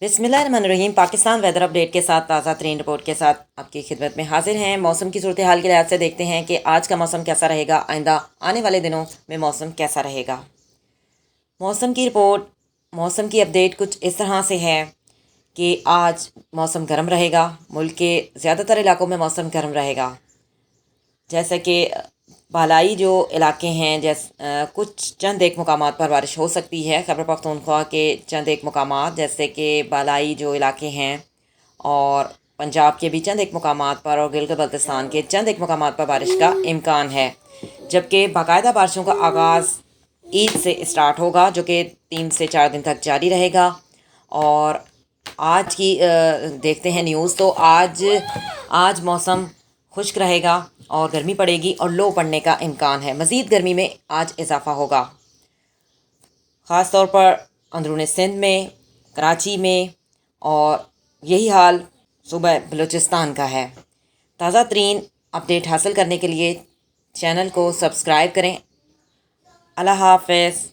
बिस्मिल्लाहिर्रहमानिर्रहीम। Pakistan weather update के साथ ताज़ा तरीन रिपोर्ट के साथ आपकी खिदमत में हाजिर हैं। मौसम की सूरत हाल के लिहाज से देखते हैं कि आज का मौसम कैसा रहेगा, आइंदा आने वाले दिनों में मौसम कैसा रहेगा। मौसम की रिपोर्ट, मौसम की अपडेट कुछ इस तरह से है कि आज मौसम गर्म रहेगा। मुल्क के ज़्यादातर इलाकों में मौसम गर्म रहेगा। जैसे कि बालाई जो इलाके हैं, कुछ चंद एक मुकामात पर बारिश हो सकती है। खैबर पख्तूनख्वा के चंद एक मुकामात जैसे कि बालाई जो इलाके हैं और पंजाब के भी चंद एक मुकामात पर और गिलगित बल्तिस्तान के चंद एक मुकामात पर बारिश का इम्कान है। जबकि बाकायदा बारिशों का आगाज़ ईद से स्टार्ट होगा, जो कि 3 से 4 दिन तक जारी रहेगा। और आज की देखते हैं न्यूज़, तो आज मौसम खुश्क रहेगा और गर्मी पड़ेगी और लो पड़ने का इम्कान है। मज़ीद गर्मी में आज इजाफ़ा होगा, ख़ास तौर पर अंदरूनी सिंध में, कराची में, और यही हाल सूबा बलूचिस्तान का है। ताज़ा तरीन अपडेट हासिल करने के लिए चैनल को सब्सक्राइब करें। अल्लाह हाफ़िज़।